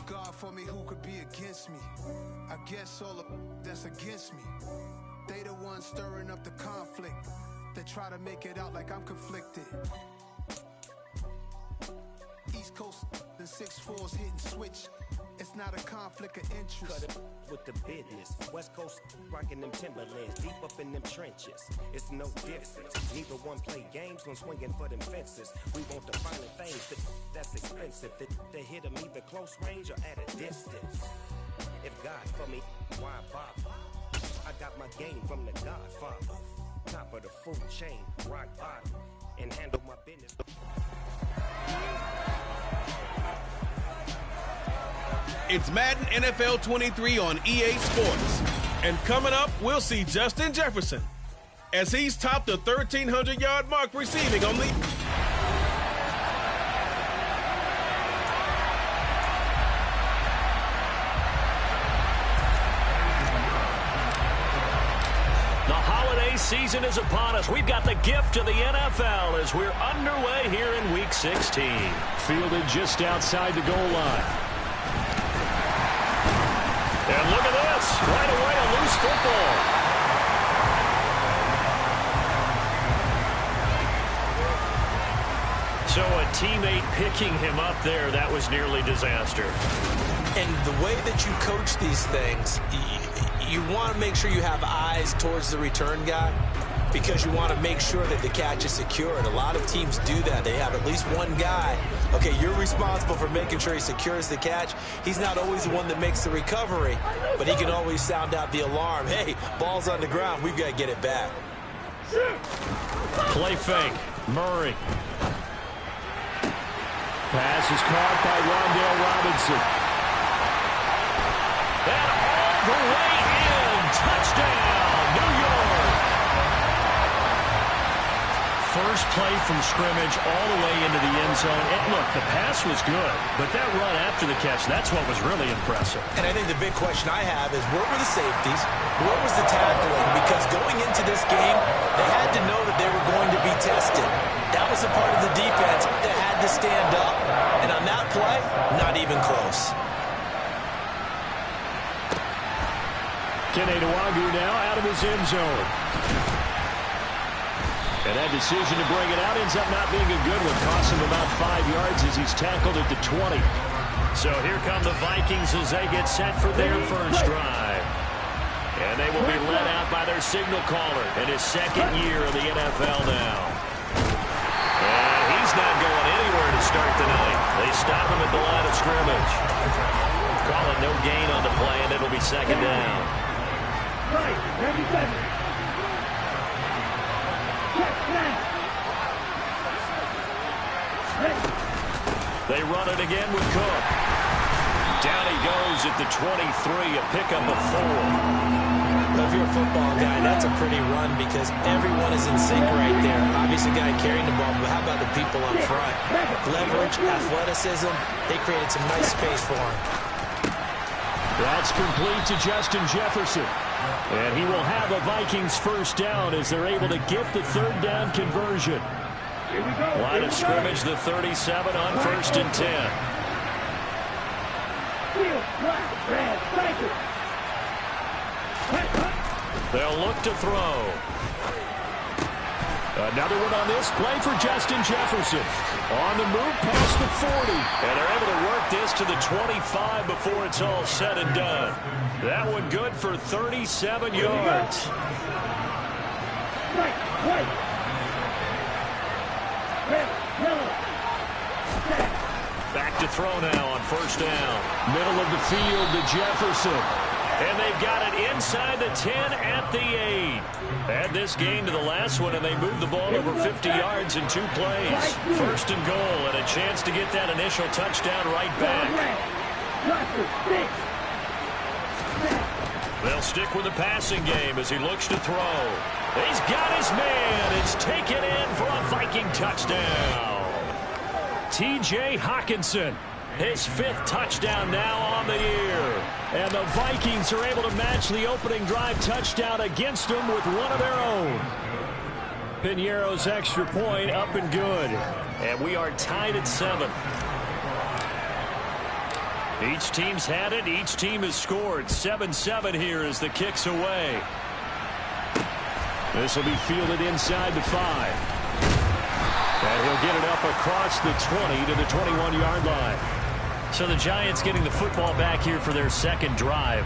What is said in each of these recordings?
God for me, who could be against me? I guess all of that's against me. They the ones stirring up the conflict. They try to make it out like I'm conflicted. East Coast, the 6'4s hitting switch. It's not a conflict of interest. Cut it with the business. West Coast rocking them Timberlands, deep up in them trenches. It's no difference. Neither one play games when swinging for them fences. We want the finer things, that's expensive. They hit them either close range or at a distance. If God for me, why bother? I got my game from the Godfather. Top of the food chain, rock bottom, and handle my business. It's Madden NFL 23 on EA Sports. And coming up, we'll see Justin Jefferson as he's topped the 1,300-yard mark receiving on the... The holiday season is upon us. We've got the gift of the NFL as we're underway here in Week 16. Fielded just outside the goal line. And look at this, right away a loose football. So a teammate picking him up there, that was nearly disaster. And the way that you coach these things, you want to make sure you have eyes towards the return guy because you want to make sure that the catch is secure. And a lot of teams do that. They have at least one guy. Okay, you're responsible for making sure he secures the catch. He's not always the one that makes the recovery, but he can always sound out the alarm. Hey, ball's on the ground. We've got to get it back. Play fake. Murray. Pass is caught by Rondale Robinson. And all the way in. Touchdown, New York. First play from scrimmage all the way into the end zone. And look, the pass was good, but that run after the catch, that's what was really impressive. And I think the big question I have is where were the safeties? Where was the tackling? Because going into this game, they had to know that they were going to be tested. That was a part of the defense that had to stand up. And on that play, not even close. Kene Nwangwu now out of his end zone. And that decision to bring it out ends up not being a good one. Costs him about 5 yards as he's tackled at the 20. So here come the Vikings as they get set for their first drive. And they will be led out by their signal caller in his second year of the NFL now. And he's not going anywhere to start the night. They stop him at the line of scrimmage. Call it no gain on the play, and it'll be second down. They run it again with Cook. Down he goes at the 23, a pickup of 4. If you're a football guy, that's a pretty run because everyone is in sync right there. Obviously, guy carrying the ball, but how about the people up front? Leverage, athleticism, they created some nice space for him. That's complete to Justin Jefferson. And he will have a Vikings first down as they're able to get the third down conversion. Line of scrimmage, the 37 on 1st and 10. They'll look to throw. Another one on this play for Justin Jefferson. On the move past the 40. And they're able to work this to the 25 before it's all said and done. That one good for 37 yards. Back to throw now on first down. Middle of the field to Jefferson. And they've got it inside the 10 at the 8. Add this game to the last one, and they moved the ball over 50 yards in 2 plays. First and goal, and a chance to get that initial touchdown right back. They'll stick with the passing game as he looks to throw. He's got his man. It's taken in for a Viking touchdown. T.J. Hockenson. His 5th touchdown now on the year. And the Vikings are able to match the opening drive touchdown against them with one of their own. Piñeiro's extra point up and good. And we are tied at 7. Each team's had it. Each team has scored. 7-7 here as the kick's away. This will be fielded inside the 5. And he'll get it up across the 20 to the 21-yard line. So the Giants getting the football back here for their second drive.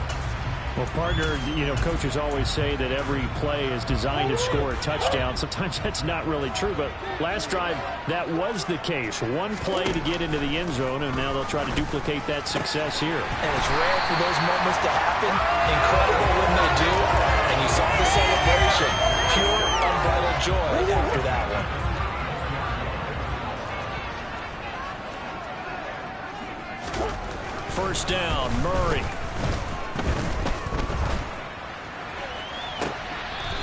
Well, partner, coaches always say that every play is designed to score a touchdown. Sometimes that's not really true, but last drive, that was the case. One play to get into the end zone, and now they'll try to duplicate that success here. And it's rare for those moments to happen. Incredible when they do. And you saw the celebration. Pure, unbridled joy after that one. First down, Murray.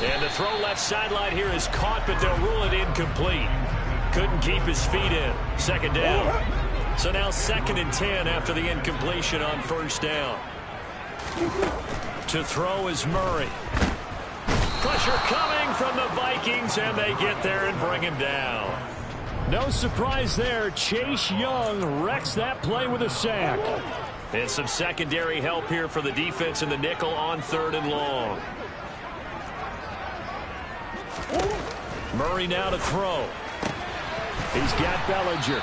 And the throw left sideline here is caught, but they'll rule it incomplete. Couldn't keep his feet in. Second down. So now 2nd and 10 after the incompletion on first down. To throw is Murray. Pressure coming from the Vikings, and they get there and bring him down. No surprise there. Chase Young wrecks that play with a sack. And some secondary help here for the defense in the nickel on 3rd and long. Murray now to throw. He's got Bellinger.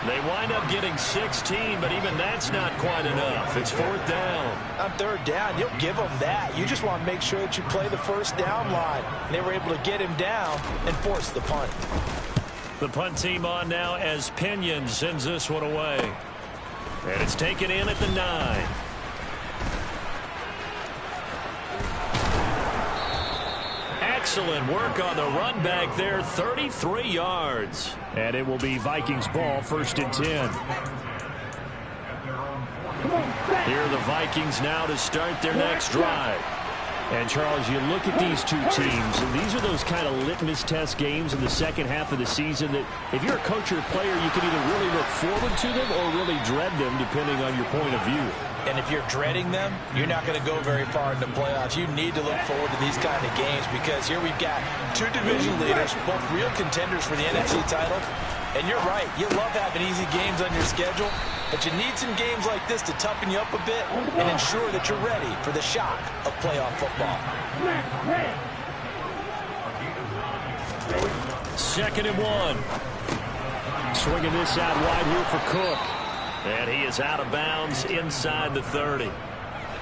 They wind up getting 16, but even that's not quite enough. It's 4th down. On 3rd down, you'll give them that. You just want to make sure that you play the first down line. And they were able to get him down and force the punt. The punt team on now as Pinion sends this one away. And it's taken in at the 9. Excellent work on the run back there, 33 yards. And it will be Vikings ball, 1st and 10. Here are the Vikings now to start their next drive. And, Charles, you look at these two teams, and these are those kind of litmus test games in the second half of the season that if you're a coach or a player, you can either really look forward to them or really dread them, depending on your point of view. And if you're dreading them, you're not going to go very far in the playoffs. You need to look forward to these kind of games because here we've got two division leaders, both real contenders for the NFC title. And you're right, you love having easy games on your schedule, but you need some games like this to toughen you up a bit and ensure that you're ready for the shock of playoff football. 2nd and 1. Swinging this out wide here for Cook. And he is out of bounds inside the 30.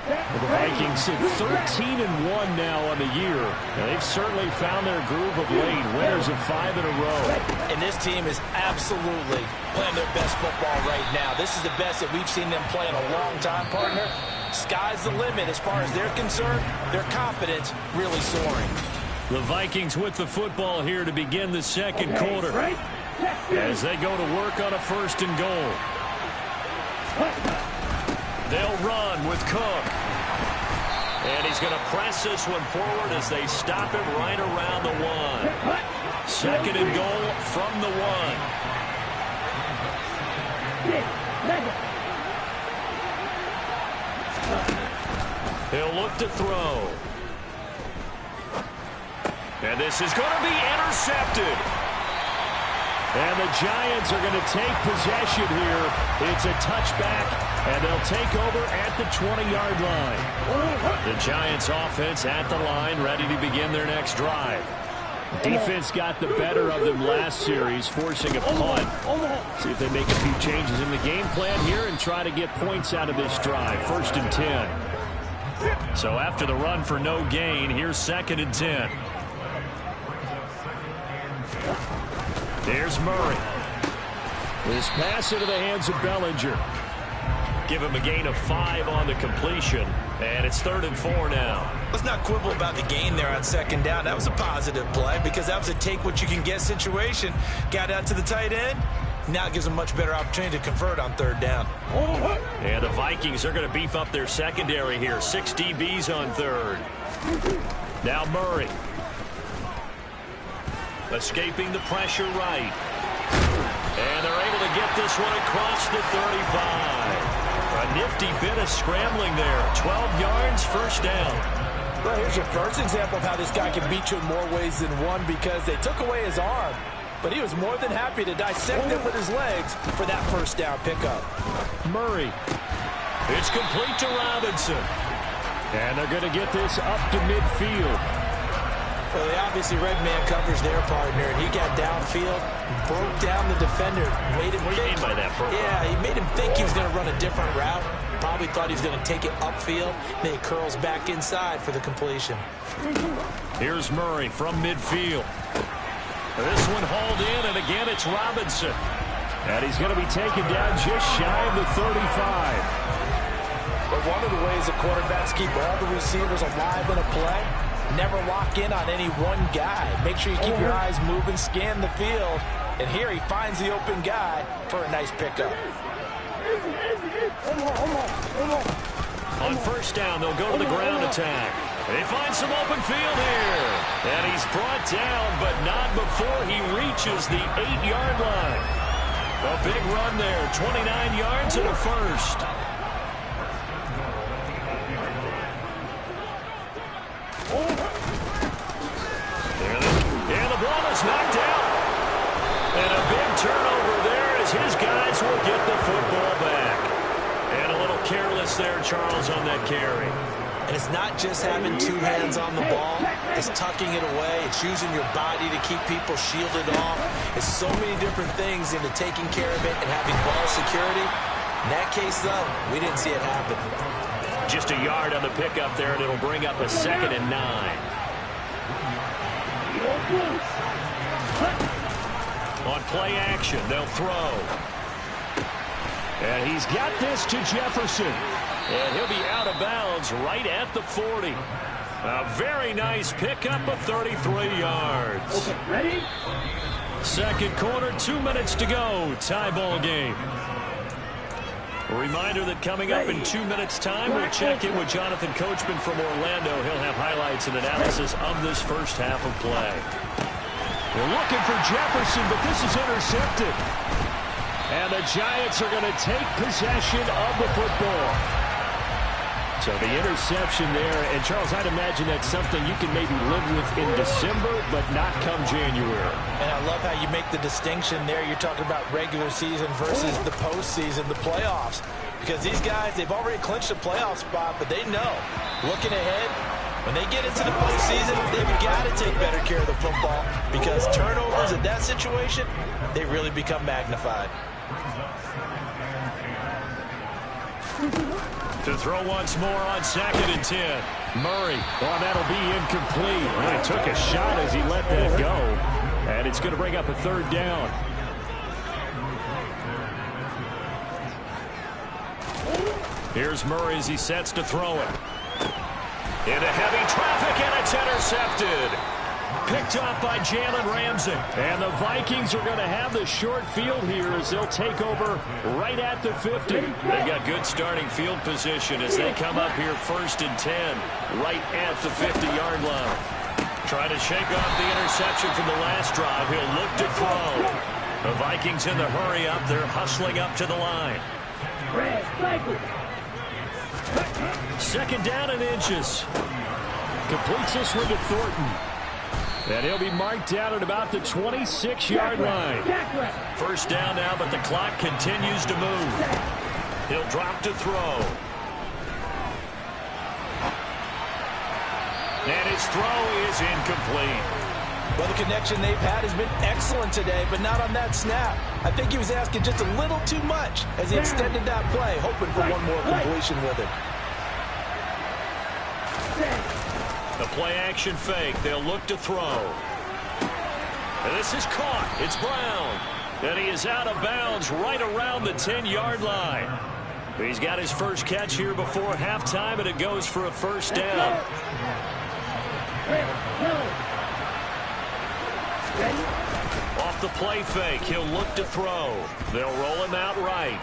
Well, the Vikings sit 13-1 now on the year. And they've certainly found their groove of late. Winners of 5 in a row. And this team is absolutely playing their best football right now. This is the best that we've seen them play in a long time, partner. Sky's the limit as far as they're concerned. Their confidence really soaring. The Vikings with the football here to begin the second quarter. As they go to work on a 1st and goal. They'll run with Cook. And he's going to press this one forward as they stop him right around the 1. 2nd and goal from the 1. He'll look to throw. And this is going to be intercepted. And the Giants are going to take possession here. It's a touchback, and they'll take over at the 20-yard line. The Giants offense at the line, ready to begin their next drive. Defense got the better of them last series, forcing a punt. See if they make a few changes in the game plan here and try to get points out of this drive. 1st and 10. So after the run for no gain, here's 2nd and 10. There's Murray. This pass into the hands of Bellinger. Give him a gain of 5 on the completion. And it's 3rd and 4 now. Let's not quibble about the gain there on 2nd down. That was a positive play because that was a take-what-you-can-get situation. Got out to the tight end. Now it gives them a much better opportunity to convert on 3rd down. And the Vikings are going to beef up their secondary here. 6 DBs on 3rd. Now Murray. Escaping the pressure right. And they're able to get this one across the 35. A nifty bit of scrambling there. 12 yards, 1st down. Well, here's your first example of how this guy can beat you in more ways than one because they took away his arm. But he was more than happy to dissect it with his legs for that 1st down pickup. Murray It's complete to Robinson. And they're going to get this up to midfield. Well, they obviously red man covers their partner, and he got downfield, broke down the defender, made him What do you mean by that, bro? Yeah, he made him think he was going to run a different route. Probably thought he was going to take it upfield. Then he curls back inside for the completion. Here's Murray from midfield. This one hauled in, and again it's Robinson. And he's going to be taken down just shy of the 35. But one of the ways the quarterbacks keep all the receivers alive in a play, never lock in on any one guy. Make sure you keep your eyes moving, scan the field. And here he finds the open guy for a nice pickup. On first down, they'll go to the ground attack. They find some open field here. And he's brought down, but not before he reaches the 8-yard line. A big run there, 29 yards and a first. And the ball is knocked out. And a big turnover there as his guys will get the football back. And a little careless there, Charles, on that carry. And it's not just having two hands on the ball. It's tucking it away. It's using your body to keep people shielded off. It's so many different things into taking care of it and having ball security. In that case, though, we didn't see it happen. Just a yard on the pickup there, and it'll bring up a 2nd and 9. On play action, they'll throw. And he's got this to Jefferson. And he'll be out of bounds right at the 40. A very nice pickup of 33 yards. Okay, ready? Second quarter, 2 minutes to go. Tie ball game. A reminder that coming up in 2 minutes' time, we'll check in with Jonathan Coachman from Orlando. He'll have highlights and analysis of this first half of play. They're looking for Jefferson, but this is intercepted. And the Giants are going to take possession of the football. So the interception there, and Charles, I'd imagine that's something you can maybe live with in December, but not come January. And I love how you make the distinction there. You're talking about regular season versus the postseason, the playoffs. Because these guys, they've already clinched a playoff spot, but they know, looking ahead, when they get into the postseason, they've got to take better care of the football because turnovers in that situation, they really become magnified. To throw once more on 2nd and 10. Murray. Oh, that'll be incomplete. He took a shot as he let that go. And it's going to bring up a 3rd down. Here's Murray as he sets to throw it. Into heavy traffic, and it's intercepted. Picked up by Jalen Ramsey. And the Vikings are going to have the short field here as they'll take over right at the 50. They've got good starting field position as they come up here 1st and 10, right at the 50-yard line. Trying to shake off the interception from the last drive. He'll look to throw. The Vikings in the hurry up. They're hustling up to the line. 2nd down and inches. Completes this one to Thornton. And he'll be marked down at about the 26-yard line. 1st down now, but the clock continues to move. He'll drop to throw. And his throw is incomplete. Well, the connection they've had has been excellent today, but not on that snap. I think he was asking just a little too much as he extended that play, hoping for one more completion with it. The play-action fake. They'll look to throw. And this is caught. It's Brown. And he is out of bounds right around the 10-yard line. He's got his first catch here before halftime, and it goes for a 1st down. Off the play fake, he'll look to throw. They'll roll him out right.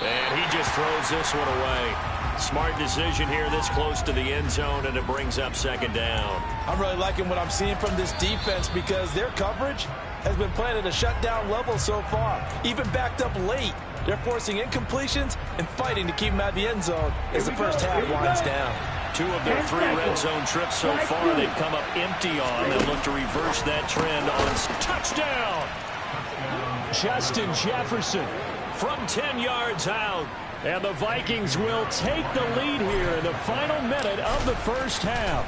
And he just throws this one away. Smart decision here this close to the end zone, and it brings up 2nd down. I'm really liking what I'm seeing from this defense because their coverage has been playing at a shutdown level so far. Even backed up late, they're forcing incompletions and fighting to keep them out of the end zone as the first half winds down. 2 of their 3 red zone trips so far they've come up empty on. They'll look to reverse that trend on touchdown. Justin Jefferson from 10 yards out. And the Vikings will take the lead here in the final minute of the first half.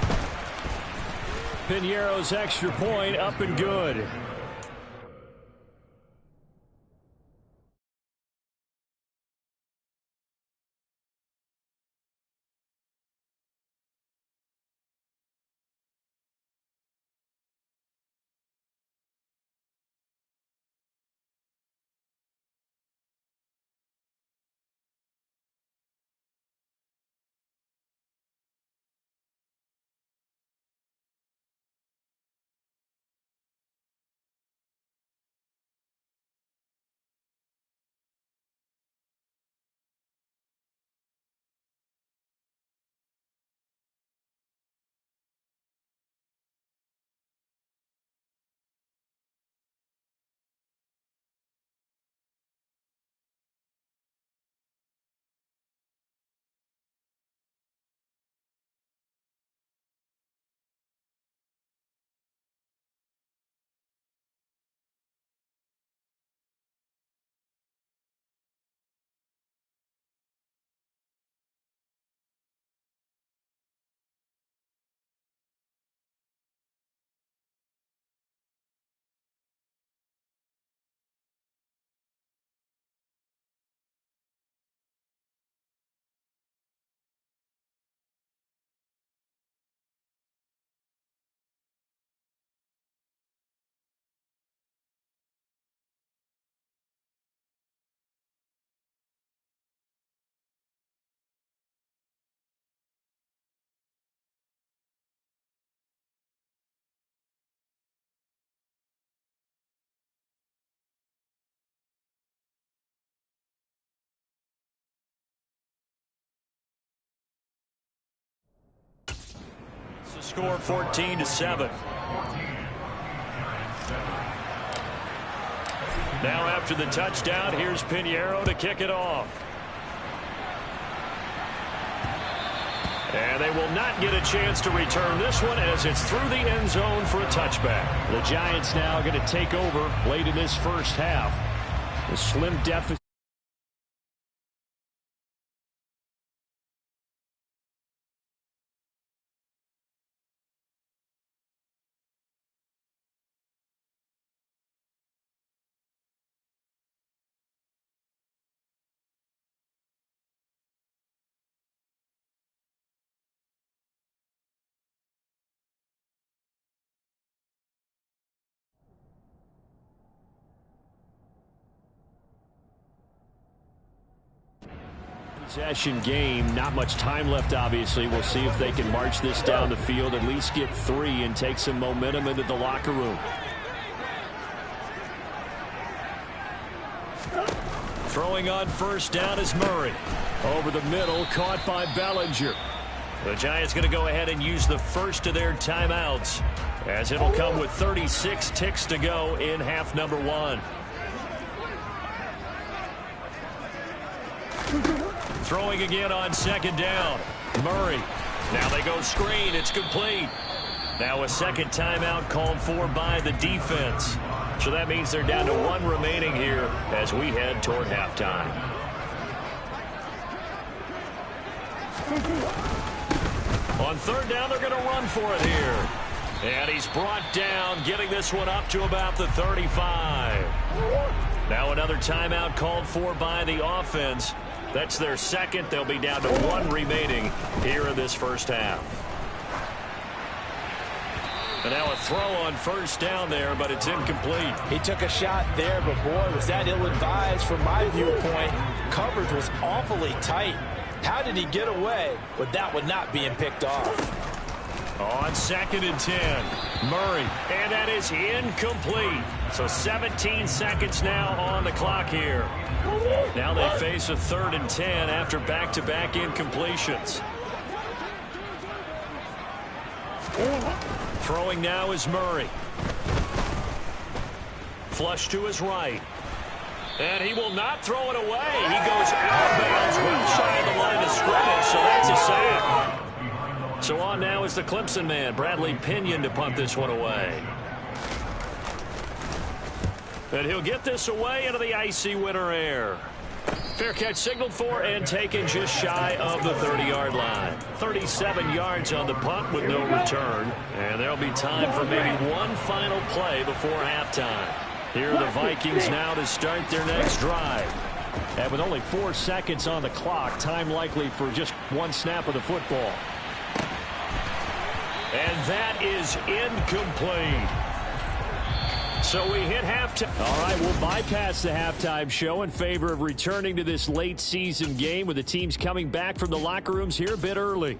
Piñeiro's extra point up and good. The score 14-7. Now after the touchdown, here's Piñeiro to kick it off. And they will not get a chance to return this one as it's through the end zone for a touchback. The Giants now going to take over late in this first half. A slim deficit. Possession game, not much time left, obviously. We'll see if they can march this down the field, at least get 3 and take some momentum into the locker room. Throwing on first down is Murray. Over the middle, caught by Bellinger. The Giants going to go ahead and use the first of their timeouts, as it'll come with 36 ticks to go in half number 1. Throwing again on second down. Murray. Now they go screen. It's complete. Now a second timeout called for by the defense. So that means they're down to 1 remaining here as we head toward halftime. On third down, they're going to run for it here. And he's brought down, getting this one up to about the 35. Now another timeout called for by the offense. That's their second. They'll be down to 1 remaining here in this first half. And now a throw on first down there, but it's incomplete. He took a shot there, but boy, was that ill-advised from my viewpoint. Coverage was awfully tight. How did he get away with that one not being picked off? On second and 10, Murray, and that is incomplete. So 17 seconds now on the clock here. Now they face a 3rd and 10 after back-to-back incompletions. Throwing now is Murray. Flush to his right. And he will not throw it away. He goes out of bounds well shy of the line of scrimmage, so that's a sack. So on now is the Clemson man, Bradley Pinion, to punt this one away. And he'll get this away into the icy winter air. Fair catch signaled for and taken just shy of the 30-yard line. 37 yards on the punt with no return. And there'll be time for maybe one final play before halftime. Here are the Vikings now to start their next drive. And with only 4 seconds on the clock, time likely for just one snap of the football. And that is incomplete. So we hit halftime. All right, we'll bypass the halftime show in favor of returning to this late season game with the teams coming back from the locker rooms here a bit early.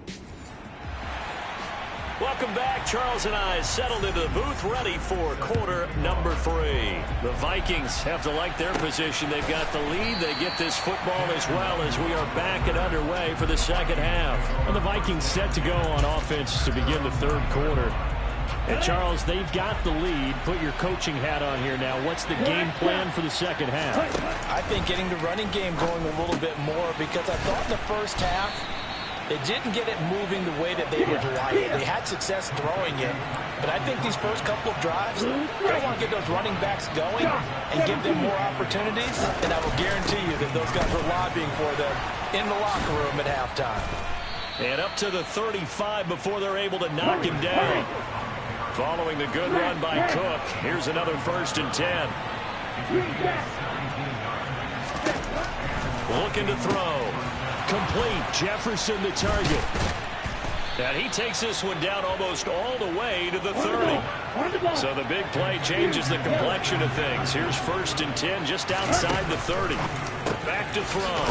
Welcome back. Charles and I settled into the booth ready for quarter number 3. The Vikings have to like their position. They've got the lead. They get this football as well as we are back and underway for the second half. And the Vikings set to go on offense to begin the third quarter. And Charles, they've got the lead. Put your coaching hat on here now. What's the game plan for the second half? I think getting the running game going a little bit more, because I thought in the first half they didn't get it moving the way that they would like. They had success throwing it, but I think these first couple of drives, they want to get those running backs going and give them more opportunities, and I will guarantee you that those guys were lobbying for them in the locker room at halftime. And up to the 35 before they're able to knock him down. Following the good run by Cook, here's another 1st and 10. Looking to throw. Complete. Jefferson the target. And he takes this one down almost all the way to the 30. So the big play changes the complexion of things. Here's 1st and 10 just outside the 30. Back to throw.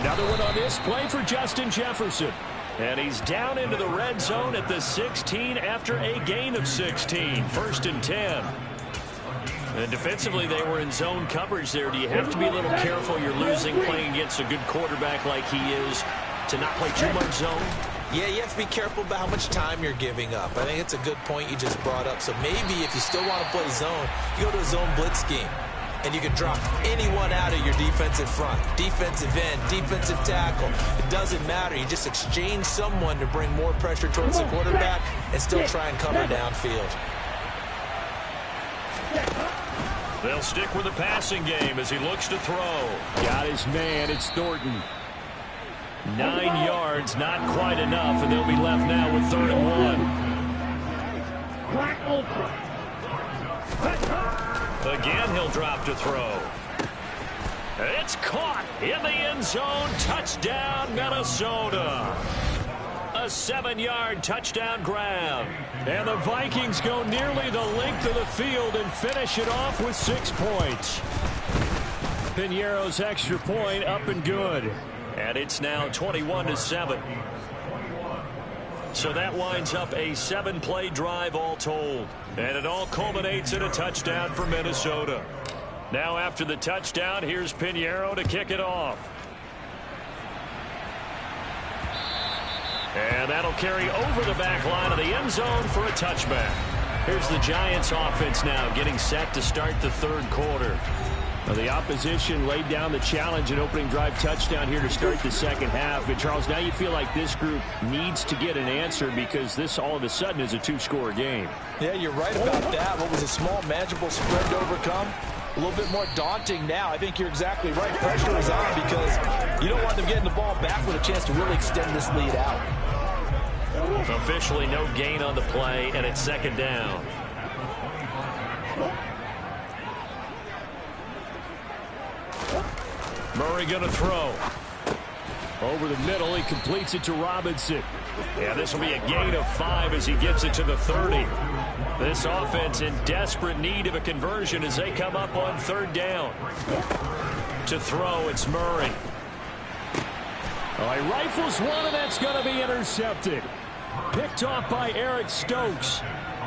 Another one on this play for Justin Jefferson. And he's down into the red zone at the 16 after a gain of 16. 1st and 10. And defensively, they were in zone coverage there. Do you have to be a little careful? You're losing playing against a good quarterback like he is to not play too much zone? Yeah, you have to be careful about how much time you're giving up. I think it's a good point you just brought up. So maybe if you still want to play zone, you go to a zone blitz scheme. And you can drop anyone out of your defensive front, defensive end, defensive tackle. It doesn't matter. You just exchange someone to bring more pressure towards the quarterback and still try and cover downfield. They'll stick with the passing game as he looks to throw. Got his man. It's Thornton. 9 yards, not quite enough, and they'll be left now with 3rd and 1. Again, he'll drop to throw. It's caught in the end zone. Touchdown, Minnesota. A 7-yard touchdown grab. And the Vikings go nearly the length of the field and finish it off with 6 points. Piñeiro's extra point up and good. And it's now 21-7. So that winds up a 7-play drive all told. And it all culminates in a touchdown for Minnesota. Now after the touchdown, here's Piñeiro to kick it off. And that'll carry over the back line of the end zone for a touchback. Here's the Giants offense now getting set to start the third quarter. Well, the opposition laid down the challenge and opening drive touchdown here to start the second half. And, Charles, now you feel like this group needs to get an answer because this all of a sudden is a 2-score game. Yeah, you're right about that. What was a small, manageable spread to overcome? A little bit more daunting now. I think you're exactly right. Pressure is on because you don't want them getting the ball back with a chance to really extend this lead out. Officially no gain on the play, and it's 2nd down. Murray going to throw. Over the middle, he completes it to Robinson. Yeah, this will be a gain of 5 as he gets it to the 30. This offense in desperate need of a conversion as they come up on 3rd down. To throw, it's Murray. Oh, he rifles one, and that's going to be intercepted. Picked off by Eric Stokes.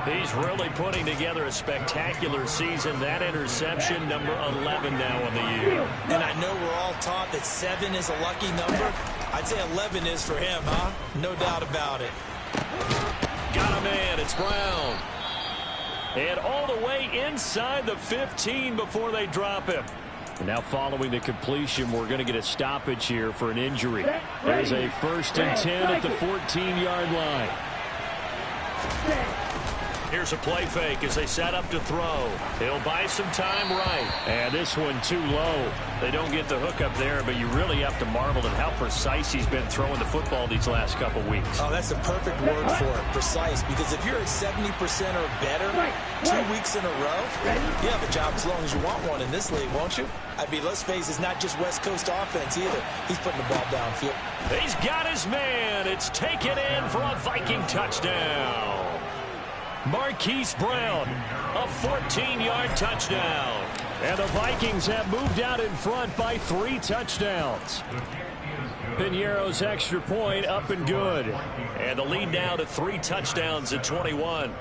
He's really putting together a spectacular season. That interception, number 11 now on the year. And I know we're all taught that 7 is a lucky number. I'd say 11 is for him, huh? No doubt about it. Got a man. It's Brown. And all the way inside the 15 before they drop him. And now following the completion, we're going to get a stoppage here for an injury. There's a 1st and 10 at the 14-yard line. Here's a play fake as they set up to throw. He'll buy some time right. And this one too low. They don't get the hook up there, but you really have to marvel at how precise he's been throwing the football these last couple weeks. Oh, that's the perfect word for it, precise. Because if you're at 70% or better 2 weeks in a row, you have a job as long as you want one in this league, won't you? I mean, let's face it, it's not just West Coast offense either. He's putting the ball downfield. He's got his man. It's taken in for a Viking touchdown. Marquise Brown, a 14-yard touchdown. And the Vikings have moved out in front by 3 touchdowns. Piñeiro's extra point up and good. And the lead now to 3 touchdowns at 21.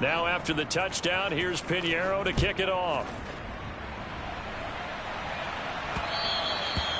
Now after the touchdown, here's Piñeiro to kick it off.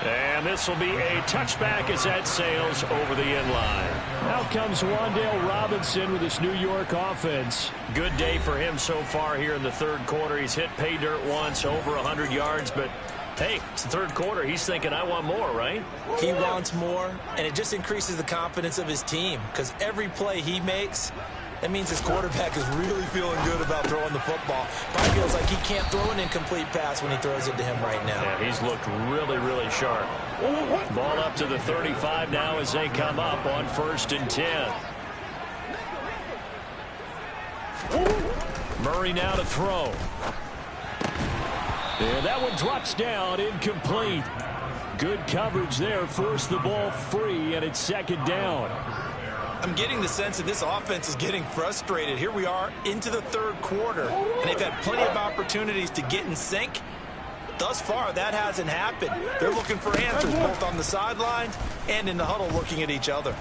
And this will be a touchback as that sails over the end line. Out comes Wan'Dale Robinson with his New York offense. Good day for him so far here in the third quarter. He's hit pay dirt once, over 100 yards, but hey, it's the third quarter. He's thinking, I want more, right? He wants more, and it just increases the confidence of his team because every play he makes, that means his quarterback is really feeling good about throwing the football. Probably feels like he can't throw an incomplete pass when he throws it to him right now. Yeah, he's looked really, really sharp. Ball up to the 35 now as they come up on 1st and 10. Murray now to throw. And that one drops down, incomplete. Good coverage there, forced the ball free, and it's 2nd down. I'm getting the sense that this offense is getting frustrated. Here we are into the third quarter, and they've had plenty of opportunities to get in sync. Thus far, that hasn't happened. They're looking for answers both on the sidelines and in the huddle looking at each other.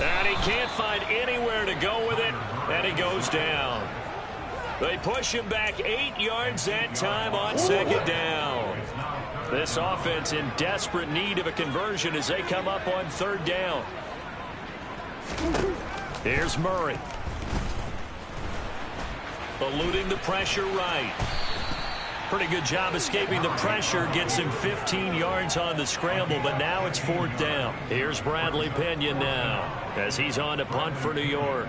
And he can't find anywhere to go with it, and he goes down. They push him back 8 yards that time on 2nd down. This offense in desperate need of a conversion as they come up on 3rd down. Here's Murray. Eluding the pressure right. Pretty good job escaping the pressure. Gets him 15 yards on the scramble, but now it's 4th down. Here's Bradley Pinion now as he's on to punt for New York.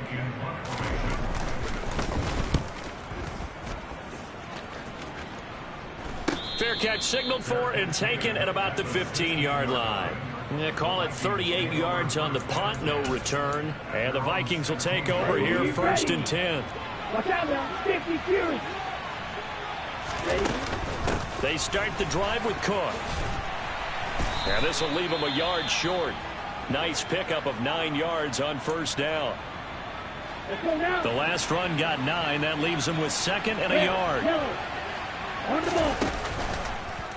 Fair catch signaled for and taken at about the 15-yard line. They call it 38 yards on the punt, no return. And the Vikings will take over here 1st and 10. Watch out now, 50 Fury. They start the drive with Cook. And this will leave them a yard short. Nice pickup of 9 yards on 1st down. The last run got 9. That leaves them with 2nd and a yard. On the ball.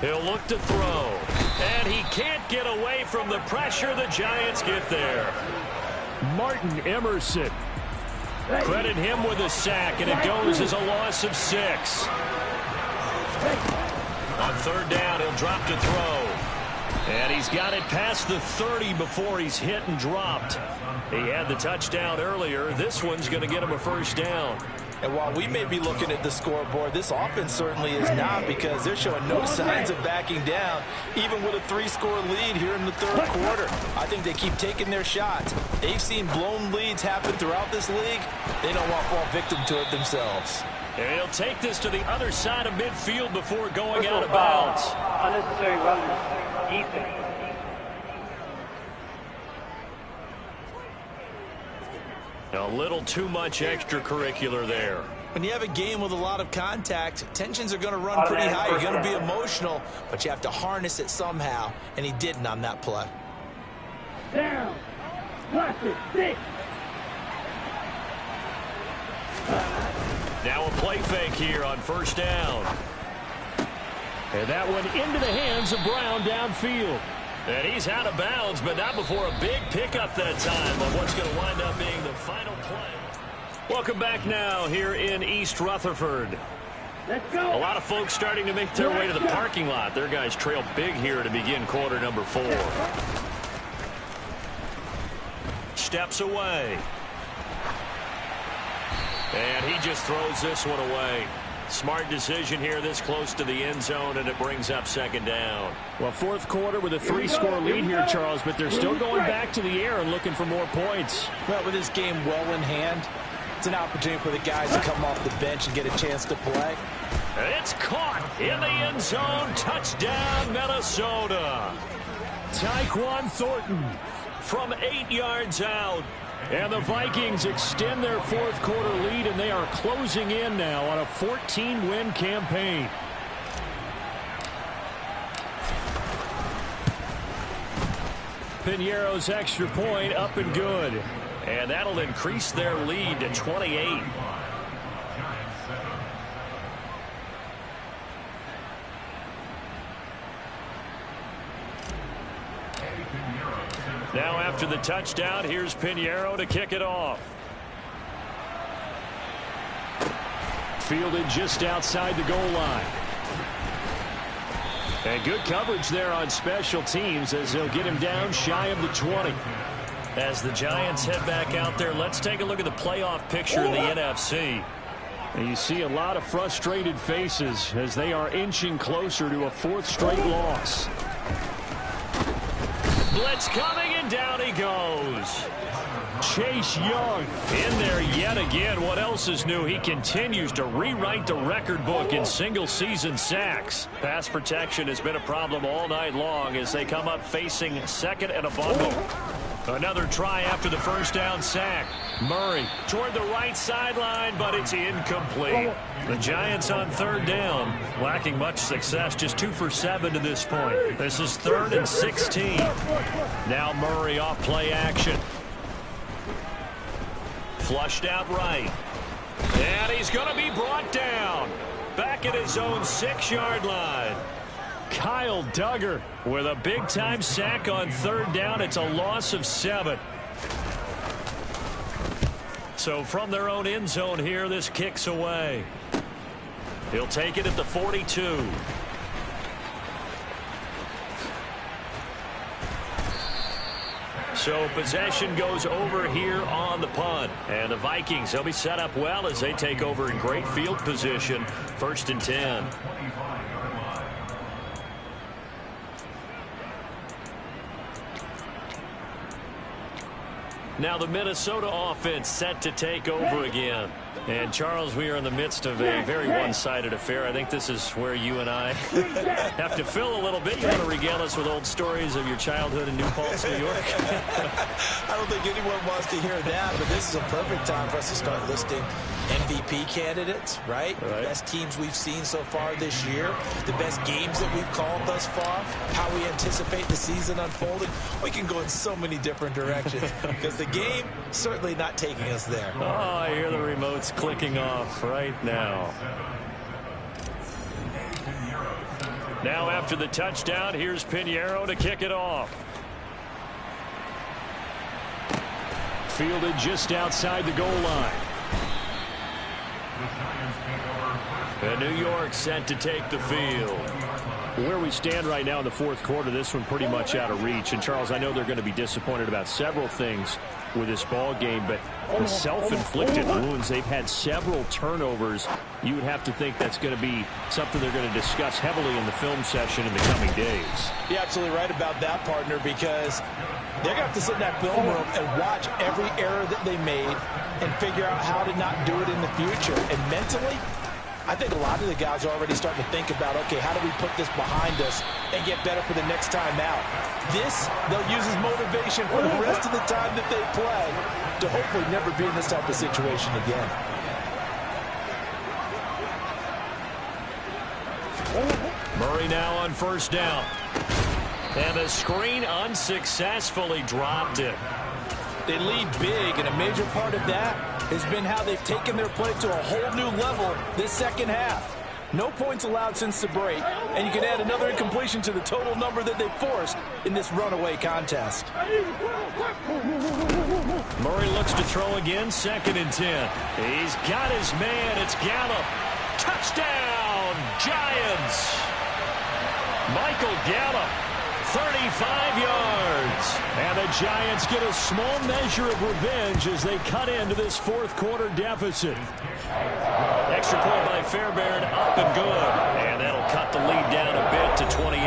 He'll look to throw. And he can't get away from the pressure. The Giants get there. Martin Emerson. Credit him with a sack, and it goes as a loss of 6. On 3rd down, he'll drop to throw. And he's got it past the 30 before he's hit and dropped. He had the touchdown earlier. This one's going to get him a first down. And while we may be looking at the scoreboard, this offense certainly is not, because they're showing no signs of backing down, even with a 3-score lead here in the third quarter. I think they keep taking their shots. They've seen blown leads happen throughout this league. They don't want to fall victim to it themselves. And he'll take this to the other side of midfield before going out of bounds. Unnecessary roughness. Defense. A little too much extracurricular there. When you have a game with a lot of contact, tensions are going to run pretty high. You're going to be emotional, but you have to harness it somehow, and he didn't on that play. Down. Watch it. 6. Now a play fake here on first down. And that one into the hands of Brown downfield. And he's out of bounds, but not before a big pickup that time on what's going to wind up being the final play. Welcome back now here in East Rutherford. Let's go. A lot of folks starting to make their way to the parking lot. Their guys trail big here to begin quarter number 4. Steps away. And he just throws this one away. Smart decision here this close to the end zone, and it brings up second down. Well, fourth quarter with a 3-score lead here, Charles, but they're still going back to the air and looking for more points. Well, with this game well in hand, it's an opportunity for the guys to come off the bench and get a chance to play. And it's caught in the end zone. Touchdown, Minnesota. Tyquan Thornton From 8 yards out. and the Vikings extend their fourth quarter lead, and they are closing in now on a 14-win campaign. Piñeiro's extra point up and good. And that'll increase their lead to 28. Now after the touchdown, here's Piñeiro to kick it off. Fielded just outside the goal line. And good coverage there on special teams as they'll get him down shy of the 20. As the Giants head back out there, let's take a look at the playoff picture in the NFC. And you see a lot of frustrated faces as they are inching closer to a fourth straight loss. Blitz coming, and down he goes. Chase Young in there yet again. What else is new? He continues to rewrite the record book in single-season sacks. Pass protection has been a problem all night long as they come up facing second and a bundle. Another try after the first down sack. Murray toward the right sideline, but it's incomplete. The Giants on third down, lacking much success, just 2 for 7 to this point. This is 3rd and 16. Now Murray off play action. Flushed out right. And he's going to be brought down. Back at his own 6-yard line. Kyle Duggar with a big-time sack on third down. It's a loss of 7. So from their own end zone here, this kicks away. He'll take it at the 42. So possession goes over here on the punt. And the Vikings, they'll be set up well as they take over in great field position. 1st and 10. Now the Minnesota offense set to take over again. And, Charles, we are in the midst of a very one-sided affair. I think this is where you and I have to fill a little bit. You want to regale us with old stories of your childhood in New Paltz, New York? I don't think anyone wants to hear that, but this is a perfect time for us to start listing MVP candidates, right? The best teams we've seen so far this year, the best games that we've called thus far, how we anticipate the season unfolding. We can go in so many different directions because the game certainly not taking us there. Oh, I hear the remotes clicking off right now. Now after the touchdown, here's Piñeiro to kick it off. Fielded just outside the goal line. And New York set to take the field. Where we stand right now in the fourth quarter, this one pretty much out of reach. And, Charles, I know they're going to be disappointed about several things with this ball game, but the self-inflicted wounds, they've had several turnovers. You would have to think that's going to be something they're going to discuss heavily in the film session in the coming days. You're absolutely right about that, partner, because they're going to have to sit in that film room and watch every error that they made and figure out how to not do it in the future. And mentally, I think a lot of the guys are already starting to think about, okay, how do we put this behind us and get better for the next time out? This, they'll use as motivation for the rest of the time that they play to hopefully never be in this type of situation again. Murray now on first down. And the screen unsuccessfully dropped it. They lead big, and a major part of that has been how they've taken their play to a whole new level this second half. No points allowed since the break, and you can add another incompletion to the total number that they forced in this runaway contest. Murray looks to throw again, 2nd and 10. He's got his man. It's Gallup. Touchdown, Giants. Michael Gallup. 35 yards. And the Giants get a small measure of revenge as they cut into this fourth quarter deficit. Extra point by Fairbairn, up and good. And that'll cut the lead down a bit to 28.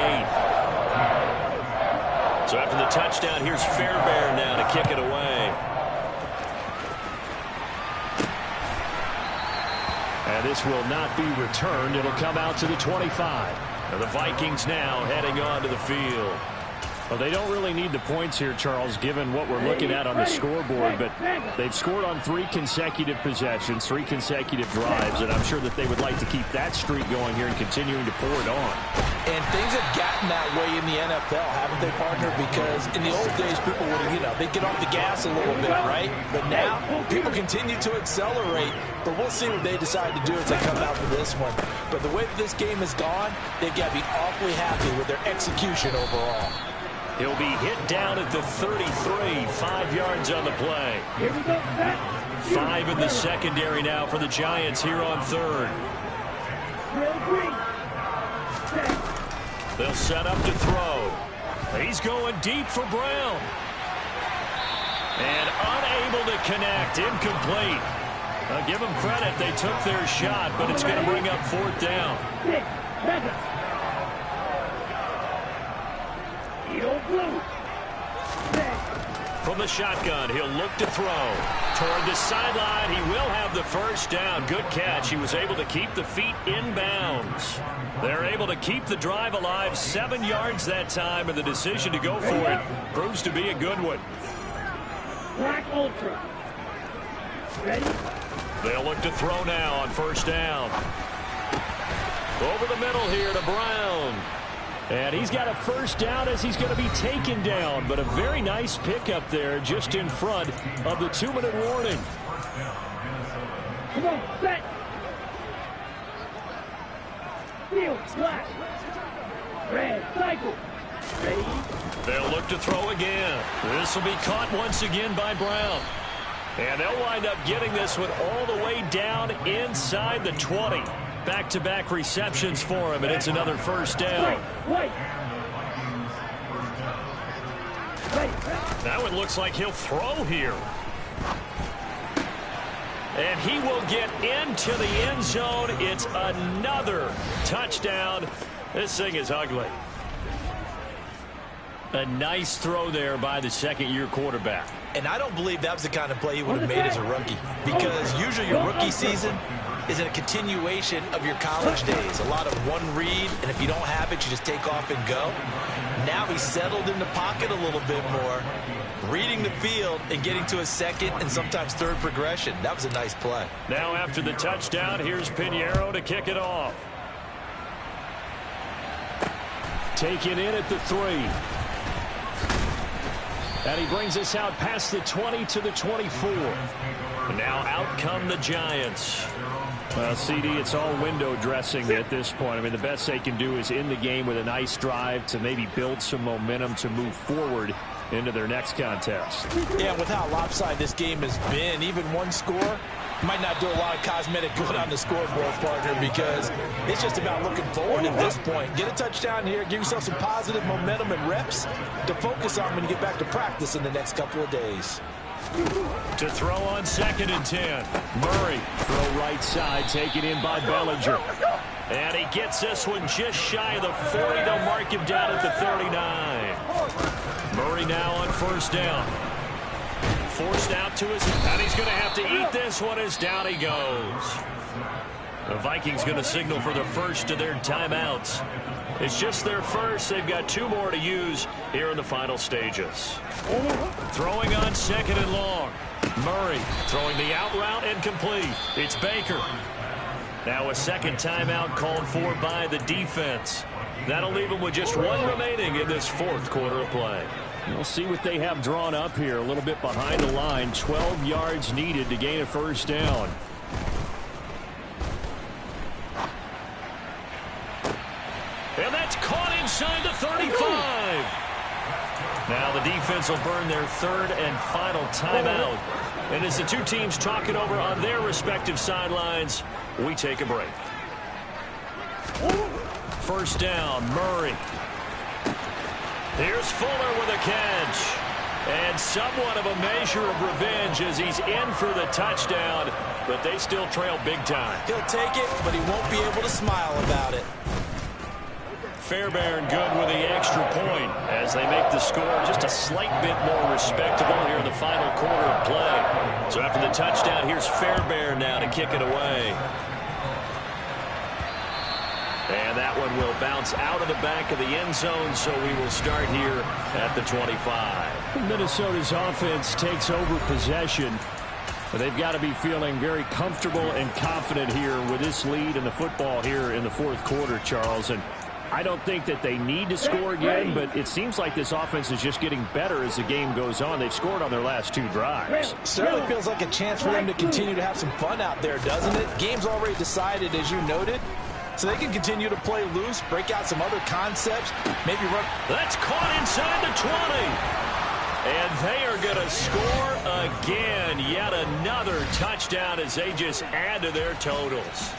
So after the touchdown, here's Fairbairn now to kick it away. And this will not be returned. It'll come out to the 25. And the Vikings now heading on to the field. Well, they don't really need the points here, Charles, given what we're looking at on the scoreboard, but they've scored on 3 consecutive possessions, 3 consecutive drives, and I'm sure that they would like to keep that streak going here and continuing to pour it on. And things have gotten that way in the NFL, haven't they, partner? Because in the old days, people would, they'd get off the gas a little bit, right? But now, people continue to accelerate, but we'll see what they decide to do as they come out for this one. But the way that this game has gone, they've got to be awfully happy with their execution overall. He'll be hit down at the 33, 5 yards on the play. 5 in the secondary now for the Giants here on 3rd. They'll set up to throw. He's going deep for Brown. And unable to connect, incomplete. I'll give them credit, they took their shot, but it's going to bring up 4th down. From the shotgun, he'll look to throw. Toward the sideline, he will have the first down. Good catch. He was able to keep the feet in bounds. They're able to keep the drive alive, 7 yards that time, and the decision to go for it proves to be a good one. Black Ultra. Ready? They'll look to throw now on first down. Over the middle here to Brown. And he's got a first down as he's going to be taken down. But a very nice pickup there just in front of the 2-minute warning. Come on, set. Field, black. Red, cycle. Ready? They'll look to throw again. This will be caught once again by Brown. And they'll wind up getting this one all the way down inside the 20. Back-to-back receptions for him, and it's another first down. That one looks like he'll throw here. And he will get into the end zone. It's another touchdown. This thing is ugly. A nice throw there by the second-year quarterback. And I don't believe that was the kind of play he would have made as a rookie. Because usually your rookie season is a continuation of your college days. A lot of one read, and if you don't have it, you just take off and go. Now he's settled in the pocket a little bit more, reading the field and getting to a second and sometimes third progression. That was a nice play. Now after the touchdown, here's Pinheiro to kick it off. Taken in at the 3. And he brings us out past the 20 to the 24. And now out come the Giants. Well, CD, it's all window dressing at this point. I mean, the best they can do is in the game with a nice drive to maybe build some momentum to move forward into their next contest. Yeah, with how lopsided this game has been, even one score, Might not do a lot of cosmetic good on the scoreboard, partner, because it's just about looking forward at this point. Get a touchdown here, give yourself some positive momentum and reps to focus on when you get back to practice in the next couple of days. To throw on 2nd and 10. Murray, throw right side, taken in by Bellinger. And he gets this one just shy of the 40. They'll mark him down at the 39. Murray now on 1st down. Forced out to his, and he's going to have to eat this one as down he goes. The Vikings going to signal for the first of their timeouts. It's just their first. They've got 2 more to use here in the final stages. Throwing on 2nd and long. Murray throwing the out route incomplete. It's Baker. Now a 2nd timeout called for by the defense. That'll leave them with just 1 remaining in this 4th quarter of play. We'll see what they have drawn up here. A little bit behind the line. 12 yards needed to gain a 1st down. And that's caught inside the 35. Now the defense will burn their 3rd and final timeout. And as the 2 teams talk it over on their respective sidelines, we take a break. 1st down, Murray. Here's Fuller with a catch. And somewhat of a measure of revenge as he's in for the touchdown, but they still trail big time. He'll take it, but he won't be able to smile about it. Fairbairn good with the extra point as they make the score just a slight bit more respectable here in the final quarter of play. So after the touchdown, here's Fairbairn now to kick it away. And that one will bounce out of the back of the end zone, so we will start here at the 25. Minnesota's offense takes over possession. But they've got to be feeling very comfortable and confident here with this lead in the football here in the 4th quarter, Charles. And I don't think that they need to score again, but it seems like this offense is just getting better as the game goes on. They've scored on their last 2 drives. Certainly feels like a chance for them to continue to have some fun out there, doesn't it? Game's already decided, as you noted. So they can continue to play loose, break out some other concepts, maybe run. That's caught inside the 20. And they are going to score again. Yet another touchdown as they just add to their totals.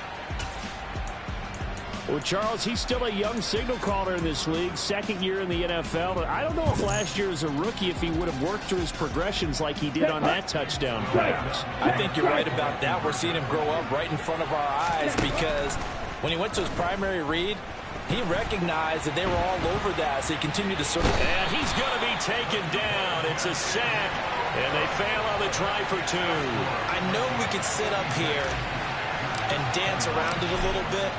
Well, Charles, he's still a young signal caller in this league, 2nd year in the NFL. But I don't know if last year as a rookie, if he would have worked through his progressions like he did on that touchdown pass. I think you're right about that. We're seeing him grow up right in front of our eyes because when he went to his primary read, he recognized that they were all over that, so he continued to serve. And he's going to be taken down. It's a sack, and they fail on the try for 2. I know we could sit up here and dance around it a little bit,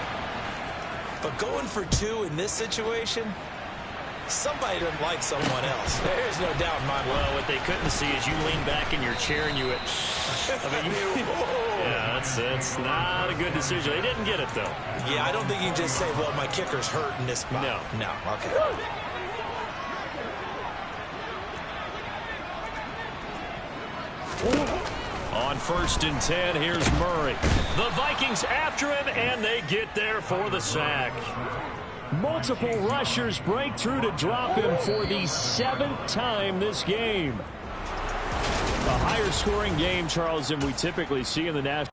but going for 2 in this situation, somebody doesn't like someone else. There's no doubt in my mind. Well, what they couldn't see is you lean back in your chair and you went, I mean, yeah, that's not a good decision. They didn't get it, though. Yeah, I don't think you can just say, well, my kicker's hurt in this spot. No, okay. On 1st and 10, here's Murray. The Vikings after him, and they get there for the sack. Multiple rushers break through to drop him for the 7th time this game. A higher scoring game, Charles, than we typically see in the national.